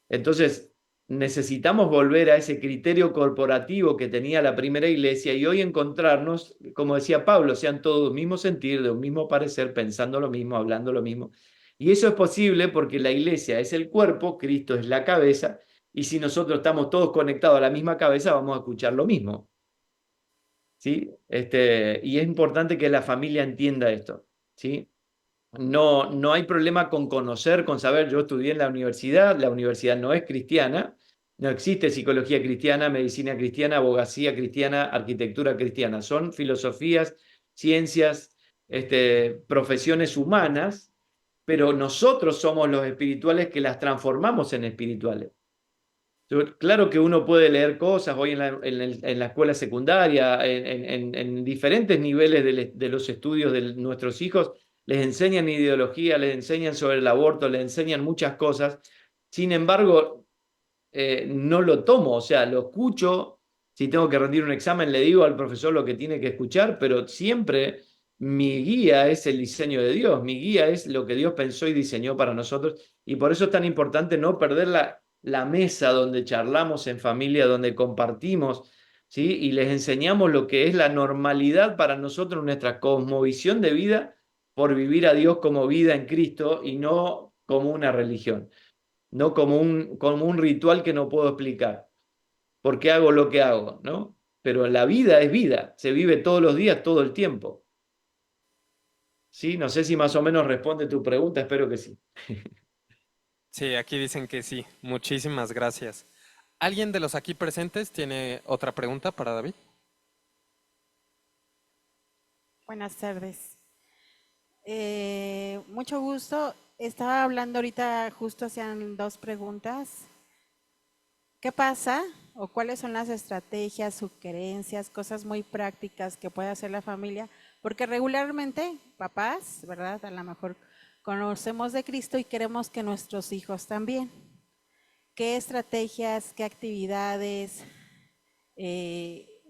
Entonces, necesitamos volver a ese criterio corporativo que tenía la primera iglesia y hoy encontrarnos, como decía Pablo, sean todos de un mismo sentir, de un mismo parecer, pensando lo mismo, hablando lo mismo. Y eso es posible porque la iglesia es el cuerpo, Cristo es la cabeza, y si nosotros estamos todos conectados a la misma cabeza, vamos a escuchar lo mismo. ¿Sí? Y es importante que la familia entienda esto. ¿Sí? No hay problema con conocer, con saber. Yo estudié en la universidad no es cristiana, no existe psicología cristiana, medicina cristiana, abogacía cristiana, arquitectura cristiana. Son filosofías, ciencias, profesiones humanas, pero nosotros somos los espirituales que las transformamos en espirituales. Claro que uno puede leer cosas hoy en la escuela secundaria, en diferentes niveles de los estudios de nuestros hijos, les enseñan ideología, les enseñan sobre el aborto, les enseñan muchas cosas. Sin embargo, no lo tomo, o sea, lo escucho. Si tengo que rendir un examen, le digo al profesor lo que tiene que escuchar, pero siempre mi guía es el diseño de Dios, mi guía es lo que Dios pensó y diseñó para nosotros. Y por eso es tan importante no perder la mesa donde charlamos en familia, donde compartimos, ¿sí? Y les enseñamos lo que es la normalidad para nosotros, nuestra cosmovisión de vida por vivir a Dios como vida en Cristo y no como una religión, no como un ritual que no puedo explicar. ¿Por qué hago lo que hago? ¿No? Pero la vida es vida, se vive todos los días, todo el tiempo. ¿Sí? No sé si más o menos responde tu pregunta, espero que sí. Sí, aquí dicen que sí. Muchísimas gracias. ¿Alguien de los aquí presentes tiene otra pregunta para David? Buenas tardes. Mucho gusto. Estaba hablando ahorita, justo hacían dos preguntas. ¿Qué pasa o cuáles son las estrategias, sugerencias, cosas muy prácticas que puede hacer la familia? Porque regularmente, papás, ¿verdad? A lo mejor conocemos de Cristo y queremos que nuestros hijos también. ¿Qué estrategias, qué actividades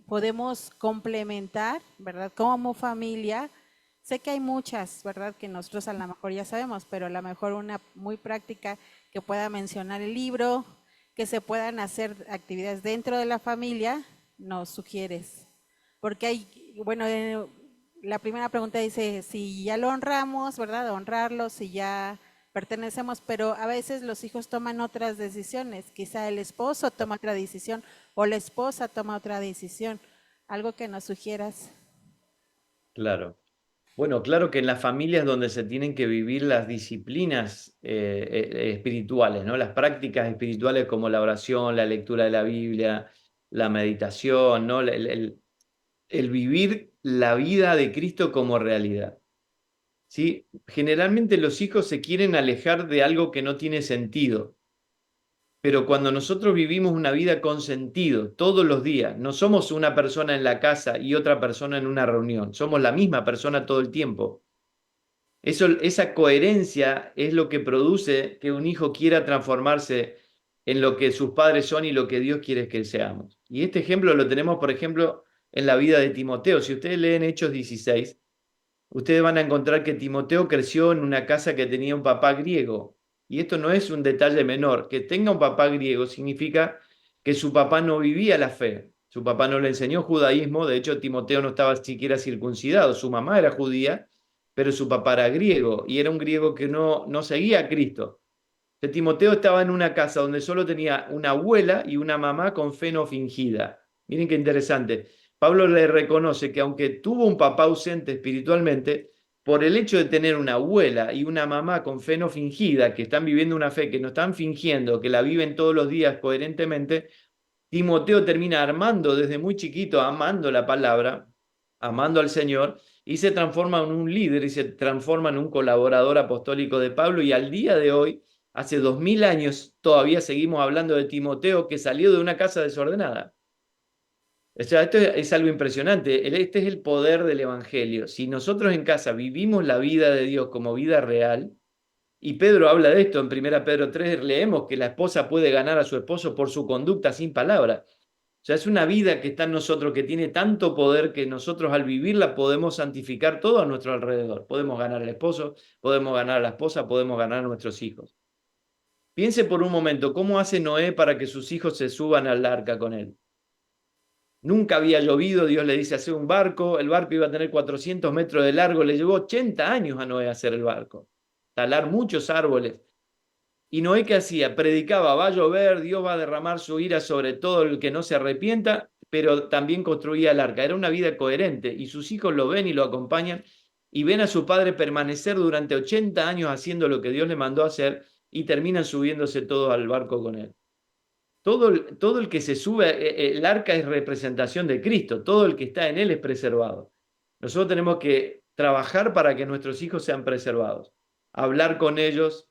podemos complementar, ¿verdad? Como familia. Sé que hay muchas, ¿verdad? Que nosotros a lo mejor ya sabemos, pero a lo mejor una muy práctica que pueda mencionar el libro, que se puedan hacer actividades dentro de la familia, nos sugieres. Porque hay, bueno, la primera pregunta dice, si ya lo honramos, ¿verdad? Honrarlo, si ya pertenecemos, pero a veces los hijos toman otras decisiones. Quizá el esposo toma otra decisión o la esposa toma otra decisión. Algo que nos sugieras. Claro. Bueno, claro que en las familias donde se tienen que vivir las disciplinas espirituales, ¿no? Las prácticas espirituales como la oración, la lectura de la Biblia, la meditación, ¿no? El vivir la vida de Cristo como realidad. ¿Sí? Generalmente los hijos se quieren alejar de algo que no tiene sentido. Pero cuando nosotros vivimos una vida con sentido todos los días, no somos una persona en la casa y otra persona en una reunión, somos la misma persona todo el tiempo. Esa coherencia es lo que produce que un hijo quiera transformarse en lo que sus padres son y lo que Dios quiere que seamos. Y este ejemplo lo tenemos, por ejemplo, en la vida de Timoteo. Si ustedes leen Hechos 16, ustedes van a encontrar que Timoteo creció en una casa que tenía un papá griego. Y esto no es un detalle menor. Que tenga un papá griego significa que su papá no vivía la fe. Su papá no le enseñó judaísmo. De hecho, Timoteo no estaba siquiera circuncidado. Su mamá era judía, pero su papá era griego. Y era un griego que no seguía a Cristo. Entonces, Timoteo estaba en una casa donde solo tenía una abuela y una mamá con fe no fingida. Miren qué interesante. Pablo le reconoce que aunque tuvo un papá ausente espiritualmente, por el hecho de tener una abuela y una mamá con fe no fingida, que están viviendo una fe que no están fingiendo, que la viven todos los días coherentemente, Timoteo termina armando desde muy chiquito, amando la palabra, amando al Señor, y se transforma en un líder y se transforma en un colaborador apostólico de Pablo, y al día de hoy, hace 2000 años, todavía seguimos hablando de Timoteo que salió de una casa desordenada. O sea, esto es algo impresionante. Este es el poder del Evangelio. Si nosotros en casa vivimos la vida de Dios como vida real, y Pedro habla de esto en 1 Pedro 3, leemos que la esposa puede ganar a su esposo por su conducta sin palabra. O sea, es una vida que está en nosotros, que tiene tanto poder que nosotros al vivirla podemos santificar todo a nuestro alrededor. Podemos ganar al esposo, podemos ganar a la esposa, podemos ganar a nuestros hijos. Piense por un momento, ¿cómo hace Noé para que sus hijos se suban al arca con él? Nunca había llovido, Dios le dice hacer un barco, el barco iba a tener 400 metros de largo, le llevó 80 años a Noé hacer el barco, talar muchos árboles. ¿Y Noé qué hacía? Predicaba, va a llover, Dios va a derramar su ira sobre todo el que no se arrepienta, pero también construía el arca. Era una vida coherente y sus hijos lo ven y lo acompañan y ven a su padre permanecer durante 80 años haciendo lo que Dios le mandó a hacer y terminan subiéndose todos al barco con él. Todo el que se sube, el arca es representación de Cristo, todo el que está en él es preservado. Nosotros tenemos que trabajar para que nuestros hijos sean preservados, hablar con ellos.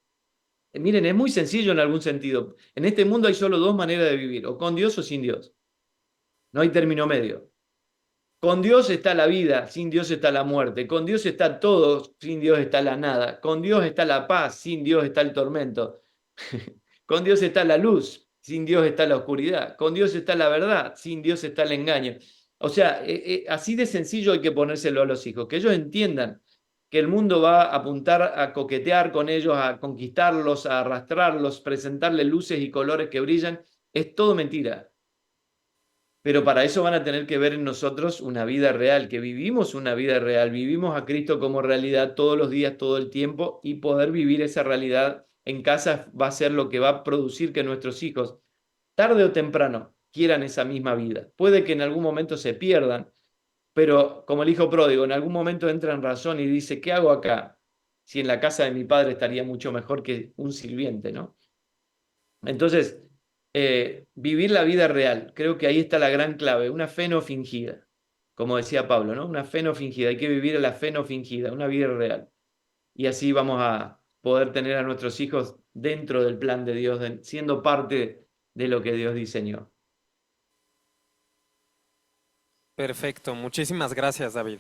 Miren, es muy sencillo en algún sentido. En este mundo hay solo dos maneras de vivir, o con Dios o sin Dios. No hay término medio. Con Dios está la vida, sin Dios está la muerte. Con Dios está todo, sin Dios está la nada. Con Dios está la paz, sin Dios está el tormento. Con Dios está la luz, sin Dios está la oscuridad. Con Dios está la verdad, sin Dios está el engaño. O sea, así de sencillo hay que ponérselo a los hijos, que ellos entiendan que el mundo va a apuntar a coquetear con ellos, a conquistarlos, a arrastrarlos, presentarles luces y colores que brillan. Es todo mentira. Pero para eso van a tener que ver en nosotros una vida real, que vivimos una vida real, vivimos a Cristo como realidad todos los días, todo el tiempo, y poder vivir esa realidad en casa va a ser lo que va a producir que nuestros hijos, tarde o temprano, quieran esa misma vida. Puede que en algún momento se pierdan, pero como el hijo pródigo, en algún momento entra en razón y dice, ¿qué hago acá? Si en la casa de mi padre estaría mucho mejor que un sirviente, ¿no? Entonces, vivir la vida real, creo que ahí está la gran clave, una fe no fingida, como decía Pablo, ¿no? Una fe no fingida, hay que vivir la fe no fingida, una vida real. Y así vamos a poder tener a nuestros hijos dentro del plan de Dios, siendo parte de lo que Dios diseñó. Perfecto, muchísimas gracias, David.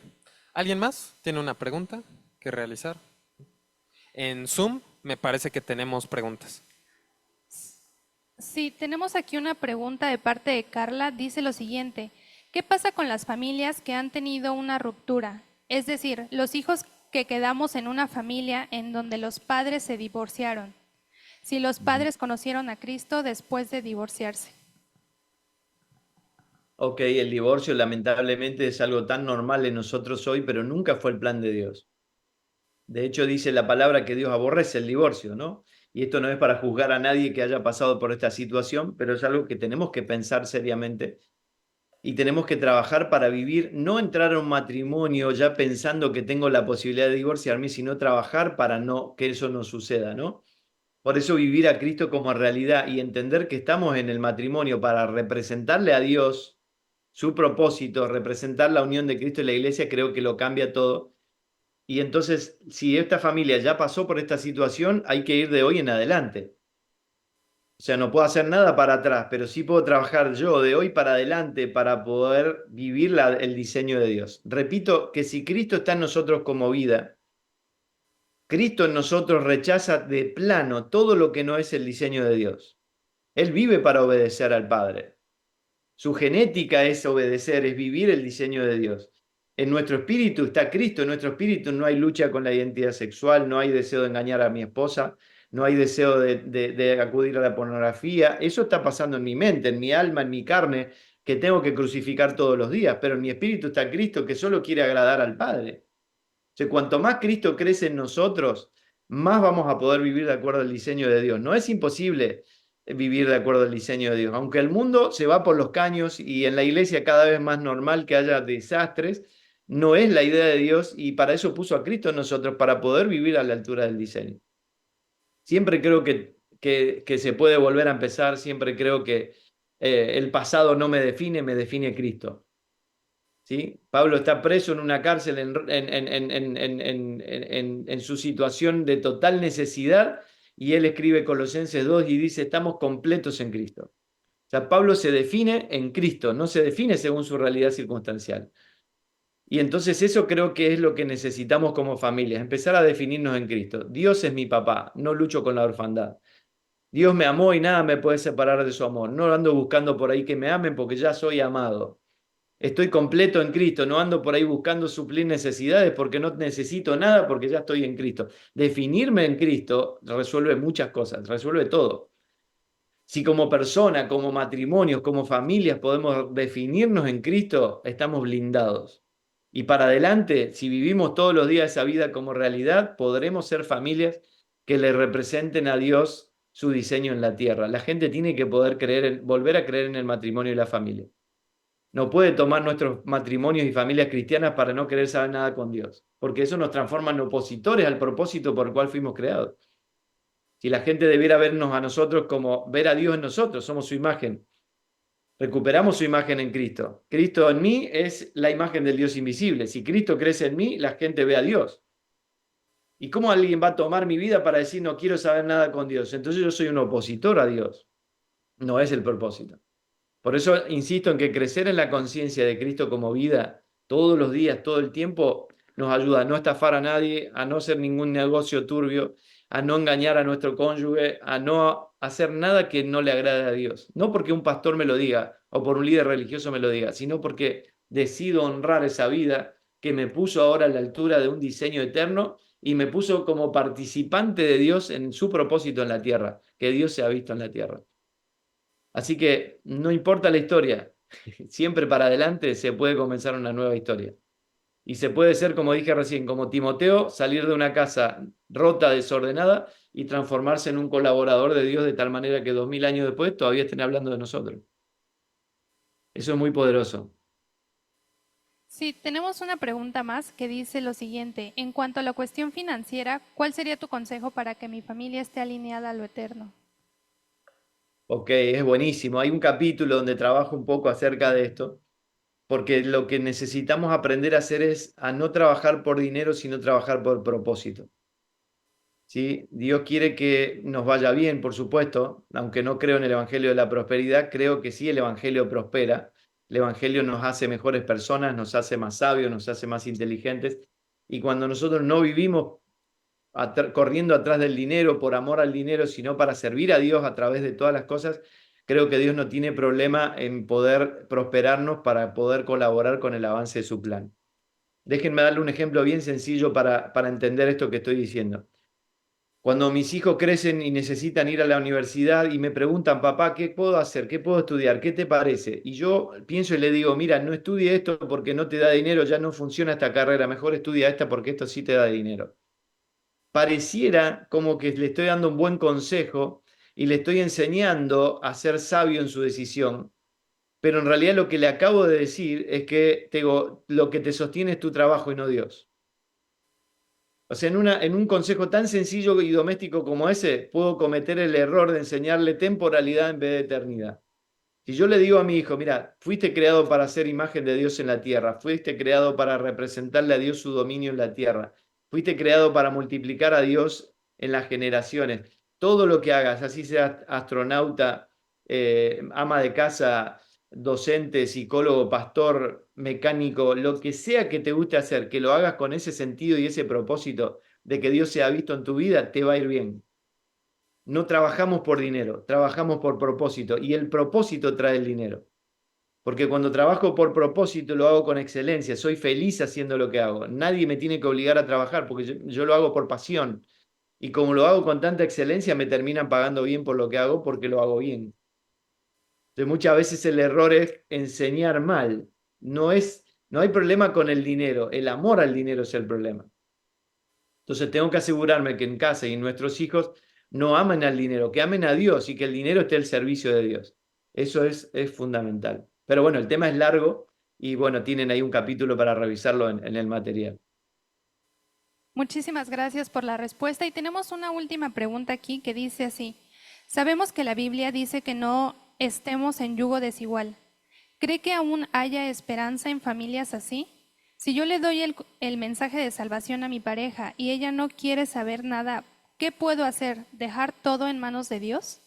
¿Alguien más tiene una pregunta que realizar? En Zoom me parece que tenemos preguntas. Sí, tenemos aquí una pregunta de parte de Carla. Dice lo siguiente: ¿qué pasa con las familias que han tenido una ruptura? Es decir, los hijos que quedamos en una familia en donde los padres se divorciaron. Si los padres conocieron a Cristo después de divorciarse. Ok, el divorcio lamentablemente es algo tan normal en nosotros hoy, pero nunca fue el plan de Dios. De hecho, dice la palabra que Dios aborrece el divorcio, ¿no? Y esto no es para juzgar a nadie que haya pasado por esta situación, pero es algo que tenemos que pensar seriamente y tenemos que trabajar para vivir, no entrar a un matrimonio ya pensando que tengo la posibilidad de divorciarme, sino trabajar para no que eso no suceda, ¿no? Por eso vivir a Cristo como realidad y entender que estamos en el matrimonio para representarle a Dios su propósito, representar la unión de Cristo y la iglesia, creo que lo cambia todo. Y entonces, si esta familia ya pasó por esta situación, hay que ir de hoy en adelante. O sea, no puedo hacer nada para atrás, pero sí puedo trabajar yo de hoy para adelante para poder vivir el diseño de Dios. Repito que si Cristo está en nosotros como vida, Cristo en nosotros rechaza de plano todo lo que no es el diseño de Dios. Él vive para obedecer al Padre. Su genética es obedecer, es vivir el diseño de Dios. En nuestro espíritu está Cristo, en nuestro espíritu no hay lucha con la identidad sexual, no hay deseo de engañar a mi esposa, no hay deseo de acudir a la pornografía. Eso está pasando en mi mente, en mi alma, en mi carne, que tengo que crucificar todos los días, pero en mi espíritu está Cristo que solo quiere agradar al Padre. O sea, cuanto más Cristo crece en nosotros, más vamos a poder vivir de acuerdo al diseño de Dios. No es imposible vivir de acuerdo al diseño de Dios. Aunque el mundo se va por los caños y en la iglesia cada vez más normal que haya desastres, no es la idea de Dios y para eso puso a Cristo en nosotros, para poder vivir a la altura del diseño. Siempre creo que se puede volver a empezar, siempre creo que el pasado no me define Cristo. ¿Sí? Pablo está preso en una cárcel en su situación de total necesidad y él escribe Colosenses 2 y dice, estamos completos en Cristo. O sea, Pablo se define en Cristo, no se define según su realidad circunstancial. Y entonces eso creo que es lo que necesitamos como familias, empezar a definirnos en Cristo. Dios es mi papá, no lucho con la orfandad. Dios me amó y nada me puede separar de su amor. No ando buscando por ahí que me amen porque ya soy amado. Estoy completo en Cristo, no ando por ahí buscando suplir necesidades porque no necesito nada porque ya estoy en Cristo. Definirme en Cristo resuelve muchas cosas, resuelve todo. Si como persona, como matrimonios, como familias podemos definirnos en Cristo, estamos blindados. Y para adelante, si vivimos todos los días esa vida como realidad, podremos ser familias que le representen a Dios su diseño en la tierra. La gente tiene que poder volver a creer en el matrimonio y la familia. No puede tomar nuestros matrimonios y familias cristianas para no querer saber nada con Dios, porque eso nos transforma en opositores al propósito por el cual fuimos creados. Si la gente debiera vernos a nosotros como ver a Dios en nosotros, somos su imagen. Recuperamos su imagen en Cristo. Cristo en mí es la imagen del Dios invisible. Si Cristo crece en mí, la gente ve a Dios. ¿Y cómo alguien va a tomar mi vida para decir no quiero saber nada con Dios? Entonces yo soy un opositor a Dios. No es el propósito. Por eso insisto en que crecer en la conciencia de Cristo como vida todos los días, todo el tiempo, nos ayuda a no estafar a nadie, a no hacer ningún negocio turbio, a no engañar a nuestro cónyuge, a no hacer nada que no le agrade a Dios. No porque un pastor me lo diga o por un líder religioso me lo diga, sino porque decido honrar esa vida que me puso ahora a la altura de un diseño eterno y me puso como participante de Dios en su propósito en la tierra, que Dios se ha visto en la tierra. Así que no importa la historia, siempre para adelante se puede comenzar una nueva historia. Y se puede ser, como dije recién, como Timoteo, salir de una casa rota, desordenada, y transformarse en un colaborador de Dios de tal manera que 2000 años después todavía estén hablando de nosotros. Eso es muy poderoso. Sí, tenemos una pregunta más que dice lo siguiente. En cuanto a la cuestión financiera, ¿cuál sería tu consejo para que mi familia esté alineada a lo eterno? Ok, es buenísimo. Hay un capítulo donde trabajo un poco acerca de esto, porque lo que necesitamos aprender a hacer es a no trabajar por dinero, sino trabajar por propósito. ¿Sí? Dios quiere que nos vaya bien, por supuesto, aunque no creo en el Evangelio de la prosperidad, creo que sí el Evangelio prospera. El Evangelio nos hace mejores personas, nos hace más sabios, nos hace más inteligentes. Y cuando nosotros no vivimos corriendo atrás del dinero, por amor al dinero, sino para servir a Dios a través de todas las cosas, creo que Dios no tiene problema en poder prosperarnos para poder colaborar con el avance de su plan. Déjenme darle un ejemplo bien sencillo para entender esto que estoy diciendo. Cuando mis hijos crecen y necesitan ir a la universidad y me preguntan, papá, ¿qué puedo hacer? ¿Qué puedo estudiar? ¿Qué te parece? Y yo pienso y le digo, mira, no estudie esto porque no te da dinero, ya no funciona esta carrera, mejor estudia esta porque esto sí te da dinero. Pareciera como que le estoy dando un buen consejo y le estoy enseñando a ser sabio en su decisión, pero en realidad lo que le acabo de decir es que lo que te sostiene es tu trabajo y no Dios. O sea, en un consejo tan sencillo y doméstico como ese, puedo cometer el error de enseñarle temporalidad en vez de eternidad. Si yo le digo a mi hijo, mira, fuiste creado para ser imagen de Dios en la tierra, fuiste creado para representarle a Dios su dominio en la tierra, fuiste creado para multiplicar a Dios en las generaciones. Todo lo que hagas, así seas astronauta, ama de casa, docente, psicólogo, pastor, mecánico, lo que sea que te guste hacer, que lo hagas con ese sentido y ese propósito de que Dios sea visto en tu vida, te va a ir bien. No trabajamos por dinero, trabajamos por propósito y el propósito trae el dinero. Porque cuando trabajo por propósito lo hago con excelencia, soy feliz haciendo lo que hago. Nadie me tiene que obligar a trabajar porque yo lo hago por pasión. Y como lo hago con tanta excelencia, me terminan pagando bien por lo que hago porque lo hago bien. Entonces muchas veces el error es enseñar mal. No hay problema con el dinero, el amor al dinero es el problema. Entonces tengo que asegurarme que en casa y nuestros hijos no amen al dinero, que amen a Dios y que el dinero esté al servicio de Dios. Eso es fundamental. Pero bueno, el tema es largo y bueno, tienen ahí un capítulo para revisarlo en el material. Muchísimas gracias por la respuesta y tenemos una última pregunta aquí que dice así. Sabemos que la Biblia dice que no estemos en yugo desigual. ¿Cree que aún haya esperanza en familias así? Si yo le doy el mensaje de salvación a mi pareja y ella no quiere saber nada, ¿qué puedo hacer? ¿Dejar todo en manos de Dios?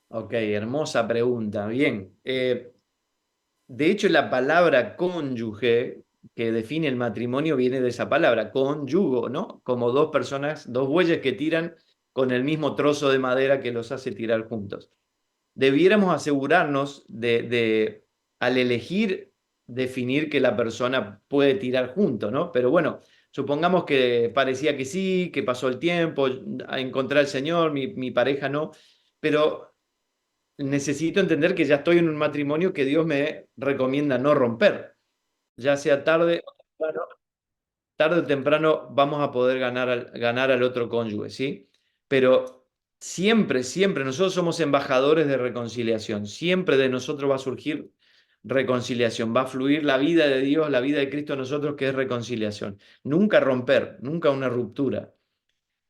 Ok, hermosa pregunta. Bien. De hecho, la palabra cónyuge que define el matrimonio viene de esa palabra, cónyugo, ¿no? Como dos personas, dos bueyes que tiran con el mismo trozo de madera que los hace tirar juntos. Debiéramos asegurarnos al elegir, definir que la persona puede tirar junto, ¿no? Pero bueno, supongamos que parecía que sí, que pasó el tiempo, encontré al Señor, mi pareja no, pero necesito entender que ya estoy en un matrimonio que Dios me recomienda no romper. Ya sea tarde o temprano vamos a poder ganar al otro cónyuge, ¿sí? Pero siempre, siempre nosotros somos embajadores de reconciliación. Siempre de nosotros va a surgir reconciliación, va a fluir la vida de Dios, la vida de Cristo en nosotros, que es reconciliación. Nunca romper, nunca una ruptura.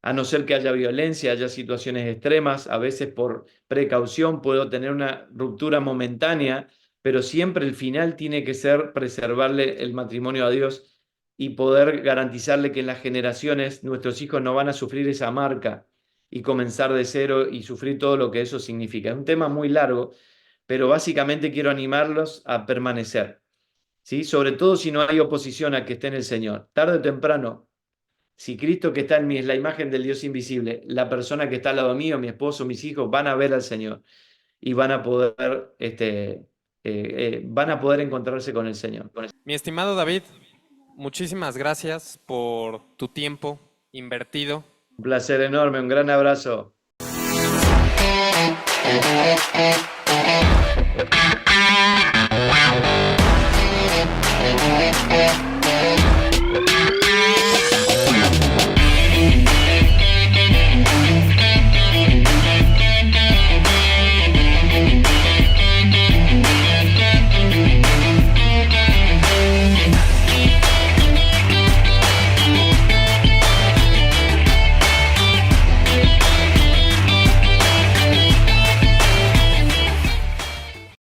A no ser que haya violencia, haya situaciones extremas, a veces por precaución puedo tener una ruptura momentánea, pero siempre el final tiene que ser preservarle el matrimonio a Dios y poder garantizarle que en las generaciones nuestros hijos no van a sufrir esa marca y comenzar de cero y sufrir todo lo que eso significa. Es un tema muy largo, pero básicamente quiero animarlos a permanecer, ¿sí? Sobre todo si no hay oposición a que esté en el Señor. Tarde o temprano, si Cristo que está en mí es la imagen del Dios invisible, la persona que está al lado mío, mi esposo, mis hijos, van a ver al Señor y van a poder encontrarse con el Señor. Mi estimado David, muchísimas gracias por tu tiempo invertido. Un placer enorme, un gran abrazo. Wow.